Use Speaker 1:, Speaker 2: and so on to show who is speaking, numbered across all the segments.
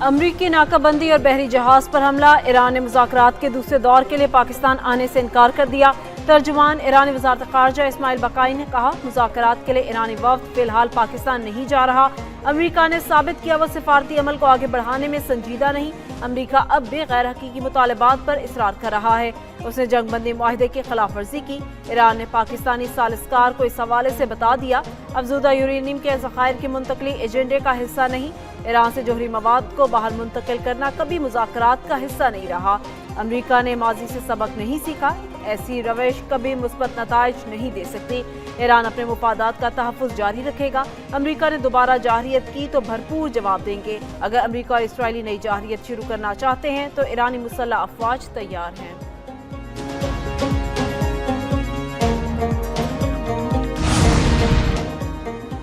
Speaker 1: अमरीकी नाकाबंदी और बहरी जहाज पर हमला। ईरान ने मुज़ाकरात के दूसरे दौर के लिए पाकिस्तान आने से इनकार कर दिया। तर्जुमान ईरानी वज़ारत ख़ारजा इस्माइल बकाई ने कहा, मुज़ाकरात के लिए ईरानी वफ़द फ़िलहाल पाकिस्तान नहीं जा रहा। अमरीका ने साबित किया वो सिफारती अमल को आगे बढ़ाने में संजीदा नहीं। अमरीका अब भी गैर हकीकी मुतालबात पर इसरार कर रहा है। उसने जंगबंदी मुआहदे की खिलाफ वर्जी की। ईरान ने पाकिस्तानी सालिसकार को इस हवाले से बता दिया, अफज़ूदा यूरेनियम के ज़खायर की मुंतकली एजेंडे का हिस्सा नहीं। ईरान से जोहरी मवाद को बाहर मुंतकिल करना कभी मुज़ाकरात का हिस्सा नहीं रहा। अमरीका ने माजी से सबक नहीं सीखा। ऐसी रवैश कभी मुस्बत नताइज नहीं दे सकती। ईरान अपने मुफादात का तहफ़्फ़ुज़ जारी रखेगा। अमरीका ने दोबारा जारहियत की तो भरपूर जवाब देंगे। अगर अमरीका और इसराइली नई जारहियत शुरू करना चाहते हैं तो ईरानी मुसल्लह अफ़वाज तैयार हैं।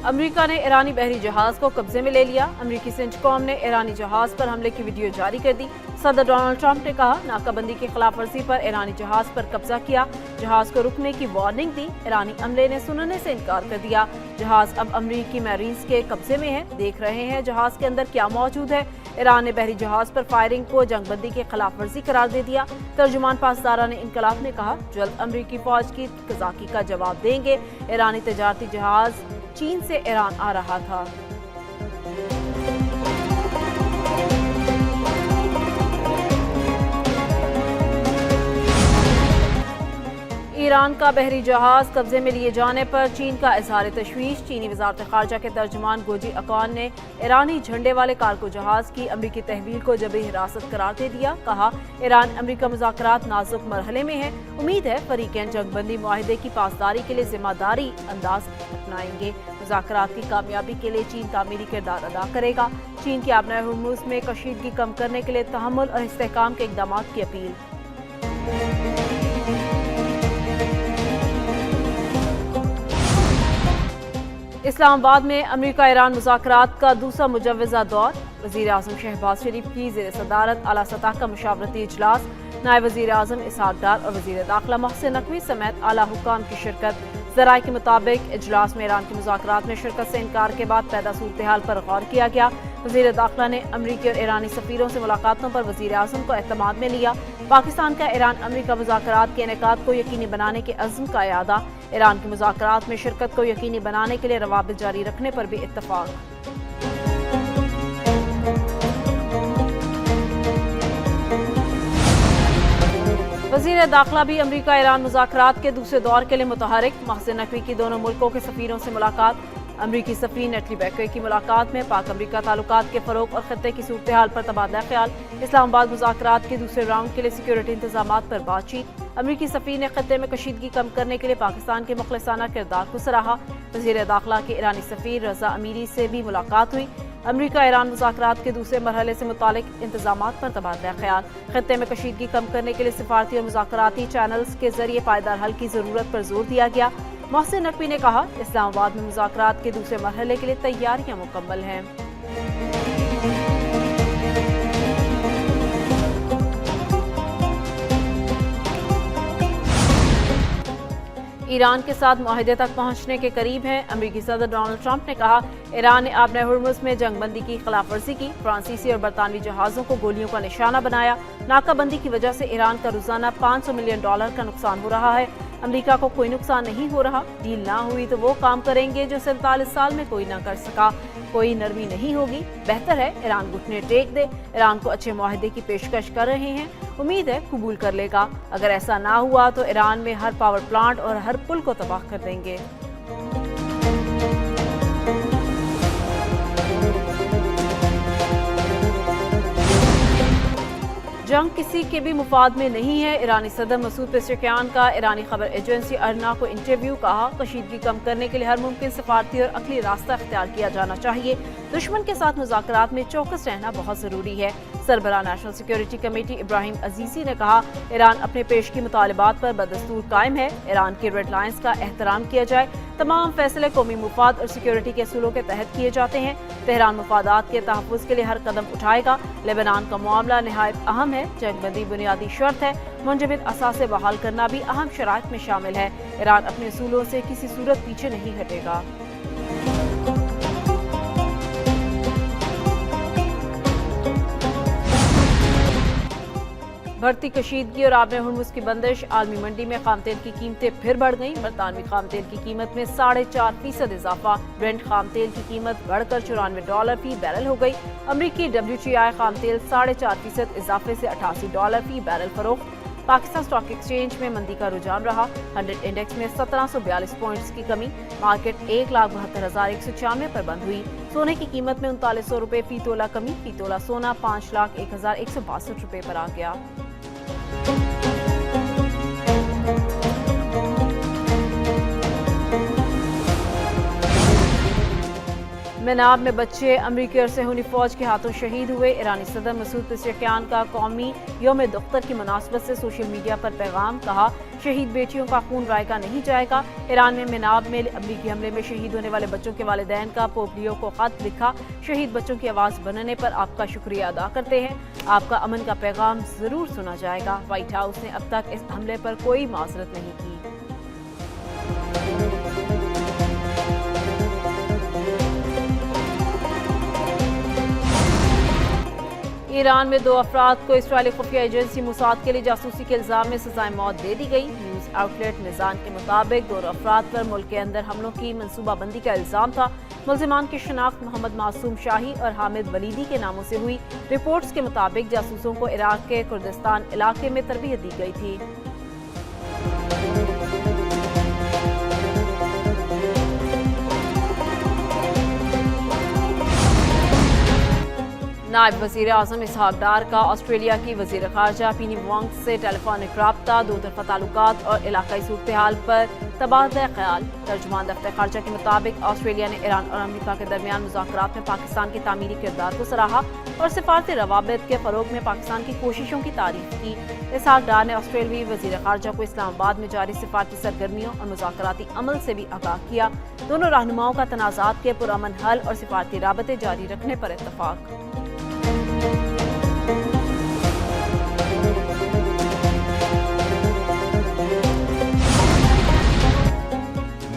Speaker 1: अमरीका ने ईरानी बहरी जहाज को कब्जे में ले लिया। अमरीकी सेंटकॉम ने ईरानी जहाज पर हमले की वीडियो जारी कर दी। सदर डोनाल्ड ट्रंप ने कहा, नाकाबंदी की खिलाफ वर्जी पर ईरानी जहाज पर कब्जा किया। जहाज को रुकने की वार्निंग दी। ईरानी अमले ने सुनने से इनकार कर दिया। जहाज अब अमरीकी मैरीन्स के कब्जे में है। देख रहे हैं जहाज के अंदर क्या मौजूद है। ईरान ने बहरी जहाज पर फायरिंग को जंगबंदी की खिलाफ वर्जी करार दे दिया। तर्जुमान पासदारा ने इनकलाब ने कहा, जल्द अमरीकी फौज की कज़ाकी का जवाब देंगे। ईरानी तजारती जहाज चीन से ईरान आ रहा था। ईरान का बहरी जहाज कब्जे में लिए जाने पर चीन का इजहार तशवीश। चीनी वज़ारत ख़ारजा के तर्जुमान गोजी अकान ने ईरानी झंडे वाले कार्गो जहाज की अमरीकी तहवील को जबरी हिरासत करार दे दिया। कहा, ईरान अमरीका मुज़ाकरात नाजुक मरहले में है। उम्मीद है फरीकैन जंगबंदी मुआहदे की पासदारी के लिए जिम्मेदारी अंदाज अपनाएंगे। मुज़ाकरात की कामयाबी के लिए चीन तामीरी किरदार अदा करेगा। चीन के आबनाए हुर्मुज़ में कशीदगी कम करने के लिए तहम्मुल और इस्तेहकाम के इक़दाम की अपील। इस्लामाबाद में अमरीका ईरान मुज़ाकरात का दूसरा मुजव्वज़ा दौर। वज़ीर आज़म शहबाज शरीफ की ज़ेर सदारत आला सतह का मशावरती इजलास। नायब वज़ीर आज़म इसहाक़ डार और वज़ीर दाखिला मोहसिन नकवी समेत आला हुक्काम की शिरकत। ज़राए के मुताबिक इजलास में ईरान के मुज़ाकरात में शिरकत से इनकार के बाद पैदा सूरत हाल पर गौर किया गया। वज़ीर दाखिला ने अमरीकी और ईरानी सफ़ीरों से मुलाकातों पर वज़ीर आज़म को एतमाद में लिया। पाकिस्तान का ईरान अमरीका मुज़ाकरात के इनेकाद को यकीनी बनाने के अज़्म का इयादा। ईरान के मुज़ाकरात में शिरकत को यकीनी बनाने के लिए रवाबित जारी रखने पर भी इत्तफ़ाक़। वज़ीर दाखिला भी अमरीका ईरान मुज़ाकरात के दूसरे दौर के लिए मुतहरिक। मोहसिन नकवी की दोनों मुल्कों के सफ़ीरों से मुलाकात। अमरीकी सफ़ीर नेटली बैकर की मुलाकात में पाक अमरीका ताल्लुकात के फ़रोग़ और ख़त्ते की सूरत हाल पर तबादला ख्याल। इस्लामाबाद मुज़ाकरात के दूसरे राउंड के लिए सिक्योरिटी इंतज़ामात पर बातचीत। अमरीकी सफ़ीर ने ख़त्ते में कशीदगी कम करने के लिए पाकिस्तान के मुखलिसाना किरदार को सराहा। वज़ीर दाखिला के ईरानी सफ़ीर रज़ा अमीरी से भी मुलाकात हुई। अमरीका ईरान मुज़ाकरात के दूसरे मरहले से मुतालिक इंतज़ामात पर तबादला ख्याल। ख़त्ते में कशीदगी कम करने के लिए सिफारती और मुज़ाकराती चैनल्स के ज़रिए पायदार हल की ज़रूरत पर जोर दिया गया। मोहसिन नकवी ने कहा, इस्लामाबाद में मुज़ाकरात के दूसरे मरहले के लिए तैयारियां मुकम्मल हैं। ईरान के साथ मुआहदे तक पहुंचने के करीब हैं। अमरीकी सदर डोनाल्ड ट्रंप ने कहा, ईरान ने आबनाए हुर्मुज़ में जंगबंदी की खिलाफ वर्जी की। फ्रांसीसी और बरतानवी जहाज़ों को गोलियों का निशाना बनाया। नाकाबंदी की वजह से ईरान का रोजाना $500 मिलियन का नुकसान हो रहा है। अमरीका को कोई नुकसान नहीं हो रहा। डील ना हुई तो वो काम करेंगे जो 47 साल में कोई ना कर सका। कोई नरमी नहीं होगी। बेहतर है ईरान घुटने टेक दे। ईरान को अच्छे मुआहदे की पेशकश कर रहे हैं। उम्मीद है कबूल कर लेगा। अगर ऐसा ना हुआ तो ईरान में हर पावर प्लांट और हर पुल को तबाह कर देंगे। जंग किसी के भी मुफाद में नहीं है। ईरानी सदर मसूद पेज़ेशकियान का ईरानी खबर एजेंसी अर्ना को इंटरव्यू। कहा, कशीदगी कम करने के लिए हर मुमकिन सफारती और अखली रास्ता अख्तियार किया जाना चाहिए। दुश्मन के साथ मुज़ाकरात में चौकस रहना बहुत ज़रूरी है। सरबराह नेशनल सिक्योरिटी कमेटी इब्राहिम अजीज़ी ने कहा, ईरान अपने पेशगी मुतालबात पर बदस्तूर कायम है। ईरान के रेड लाइन्स का एहतराम किया जाए। तमाम फैसले कौमी मुफाद और सिक्योरिटी के असूलों के तहत किए जाते हैं। तेहरान मुफादात के तहफ़्फ़ुज़ के लिए हर कदम उठाएगा। लेबनान का मामला निहायत अहम है। जंगबंदी बुनियादी शर्त है। मुंजमद असासे बहाल करना भी अहम शराइत में शामिल है। ईरान अपने असूलों से किसी सूरत पीछे नहीं हटेगा। بڑھتی کشیدگی اور آب ہرمز کی بندش، عالمی منڈی میں خام تیل کی قیمتیں پھر بڑھ گئیں۔ برطانوی خام تیل کی قیمت میں 4.5% اضافہ، برنٹ خام تیل کی قیمت بڑھ کر $94 فی بیرل ہو گئی۔ امریکی WTI خام تیل 4.5% اضافے سے $88 فی بیرل فروخت۔ پاکستان اسٹاک ایکسچینج میں مندی کا رجحان رہا، 100 انڈیکس میں 1742 پوائنٹس کی کمی، مارکیٹ 1,72,196 پر بند ہوئی۔ سونے کی قیمت میں 3900 روپے فی تولہ کمی، فی تولہ سونا 5,01,162 روپے پر آ گیا۔ مناب میں بچے امریکی اور صہیونی فوج کے ہاتھوں شہید ہوئے۔ ایرانی صدر مسعود پزشکیان کا قومی یوم دختر کی مناسبت سے سوشل میڈیا پر پیغام، کہا شہید بیٹیوں کا خون ضائع نہیں جائے گا۔ ایران میں مناب میں امریکی حملے میں شہید ہونے والے بچوں کے والدین کا پوپ لیو کو خط لکھا، شہید بچوں کی آواز بننے پر آپ کا شکریہ ادا کرتے ہیں، آپ کا امن کا پیغام ضرور سنا جائے گا۔ وائٹ ہاؤس نے اب تک اس حملے پر کوئی معذرت نہیں کی۔ ایران میں 2 افراد کو اسرائیلی خفیہ ایجنسی موساد کے لیے جاسوسی کے الزام میں سزائے موت دے دی گئی۔ نیوز آؤٹ لیٹ میزان کے مطابق 2 افراد پر ملک کے اندر حملوں کی منصوبہ بندی کا الزام تھا۔ ملزمان کی شناخت محمد معصوم شاہی اور حامد ولیدی کے ناموں سے ہوئی۔ رپورٹس کے مطابق جاسوسوں کو عراق کے کردستان علاقے میں تربیت دی گئی تھی۔ نائب وزیر اعظم اسحاق ڈار کا آسٹریلیا کی وزیر خارجہ پینی وانگ سے ٹیلی فونک رابطہ، 2 طرفہ تعلقات اور علاقائی صورتحال پر تبادلہ خیال۔ ترجمان دفتر خارجہ کے مطابق آسٹریلیا نے ایران اور امریکہ کے درمیان مذاکرات میں پاکستان کے تعمیری کردار کو سراہا اور سفارتی روابط کے فروغ میں پاکستان کی کوششوں کی تعریف کی۔ اسحاق ڈار نے آسٹریلوی وزیر خارجہ کو اسلام آباد میں جاری سفارتی سرگرمیوں اور مذاکراتی عمل سے بھی آگاہ کیا۔ دونوں رہنماؤں کا تنازعات کے پرامن حل اور سفارتی رابطے جاری رکھنے پر اتفاق۔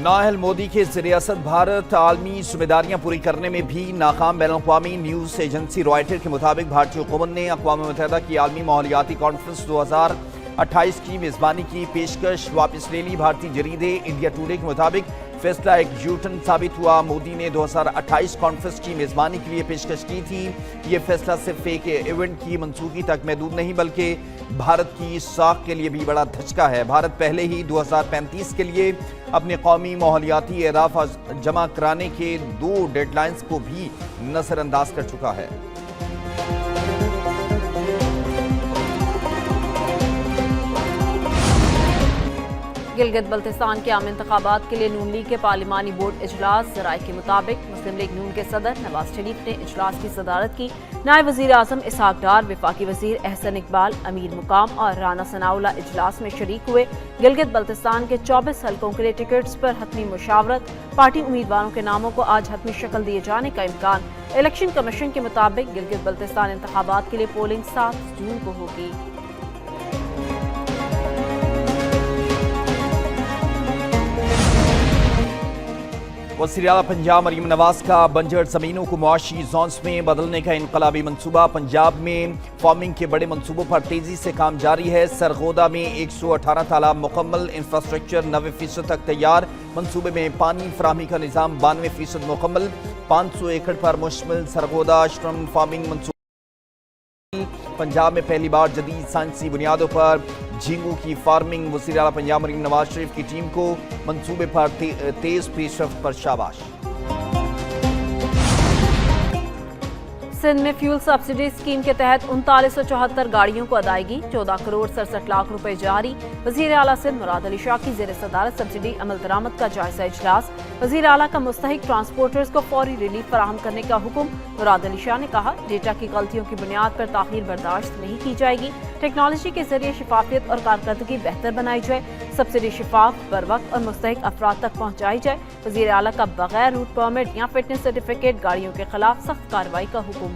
Speaker 2: نااہل مودی کے ریاست بھارت عالمی ذمہ داریاں پوری کرنے میں بھی ناکام۔ بین الاقوامی نیوز ایجنسی رائٹر کے مطابق بھارتی حکومت نے اقوام متحدہ کی عالمی ماحولیاتی کانفرنس 2028 کی میزبانی کی پیشکش واپس لے لی۔ بھارتی جریدے انڈیا ٹوڈے کے مطابق فیصلہ ایک یو ٹرن ثابت ہوا۔ مودی نے 2028 کانفرنس کی میزبانی کے لیے پیشکش کی تھی۔ یہ فیصلہ صرف ایک ایونٹ کی منسوخی تک محدود نہیں بلکہ بھارت کی ساکھ کے لیے بھی بڑا دھچکا ہے۔ بھارت پہلے ہی 2035 کے لیے اپنے قومی ماحولیاتی اہداف جمع کرانے کے 2 ڈیڈ لائنز کو بھی نظر انداز کر چکا ہے۔
Speaker 1: گلگت بلتستان کے عام انتخابات کے لیے نون لیگ کے پارلیمانی بورڈ اجلاس۔ ذرائع کے مطابق مسلم لیگ نون کے صدر نواز شریف نے اجلاس کی صدارت کی۔ نائب وزیر اعظم اسحاق ڈار، وفاقی وزیر احسن اقبال، امیر مقام اور رانا ثناء اللہ اجلاس میں شریک ہوئے۔ گلگت بلتستان کے 24 حلقوں کے لیے ٹکٹس پر حتمی مشاورت، پارٹی امیدواروں کے ناموں کو آج حتمی شکل دیے جانے کا امکان۔ الیکشن کمیشن کے مطابق گلگت بلتستان انتخابات کے لیے پولنگ 7 جون کو ہوگی۔
Speaker 2: وزیر اعلیٰ پنجاب مریم نواز کا بنجر زمینوں کو معاشی زونز میں بدلنے کا انقلابی منصوبہ۔ پنجاب میں فارمنگ کے بڑے منصوبوں پر تیزی سے کام جاری ہے۔ سرغودا میں 118 تالاب مکمل، انفراسٹرکچر 90% تک تیار۔ منصوبے میں پانی فراہمی کا نظام 92% مکمل۔ 500 ایکڑ پر مشتمل سرغودا شرم فارمنگ منصوبہ پنجاب میں پہلی بار جدید سائنسی بنیادوں پر جھینگوں کی فارمنگ۔ وزیر اعلیٰ پنجاب مریم نواز شریف کی ٹیم کو منصوبے پر تیز پیش رفت پر شاباش۔
Speaker 1: سندھ میں فیول سبسڈی اسکیم کے تحت 3974 گاڑیوں کو ادائیگی، 14 کروڑ 67 لاکھ روپے جاری۔ وزیر اعلیٰ سندھ مراد علی شاہ کی زیر صدارت سبسڈی عمل درآمد کا جائزہ اجلاس۔ وزیر اعلیٰ کا مستحق ٹرانسپورٹرز کو فوری ریلیف فراہم کرنے کا حکم۔ مراد علی شاہ نے کہا ڈیٹا کی غلطیوں کی بنیاد پر تاخیر برداشت نہیں کی جائے گی، ٹیکنالوجی کے ذریعے شفافیت اور کارکردگی بہتر بنائی جائے، سبسڈی شفاف، بروقت اور مستحق افراد تک پہنچائی جائے۔ وزیر اعلیٰ کا بغیر روٹ پرمٹ یا فٹنس سرٹیفکیٹ گاڑیوں کے خلاف سخت کارروائی کا حکم۔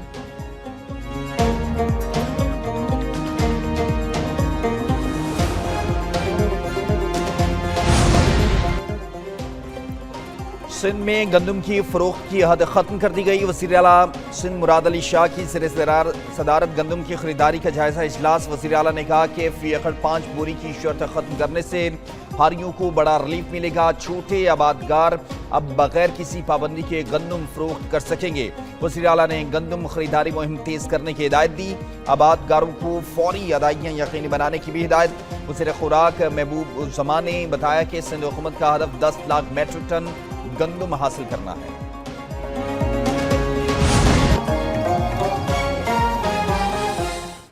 Speaker 2: سندھ میں گندم کی فروخت کی حد ختم کر دی گئی۔ وزیر اعلیٰ سندھ مراد علی شاہ کی زیر صدارت گندم کی خریداری کا جائزہ اجلاس۔ وزیر اعلیٰ نے کہا کہ فی ایکڑ 5 بوری کی شرط ختم کرنے سے ہاریوں کو بڑا ریلیف ملے گا۔ چھوٹے آبادگار اب بغیر کسی پابندی کے گندم فروخت کر سکیں گے۔ وزیر اعلیٰ نے گندم خریداری مہم تیز کرنے کی ہدایت دی۔ آبادگاروں کو فوری ادائیگیاں یقینی بنانے کی بھی ہدایت۔ وزیر خوراک محبوب الزمان نے بتایا کہ سندھ حکومت کا ہدف 10 لاکھ میٹرک ٹن گندم حاصل کرنا ہے۔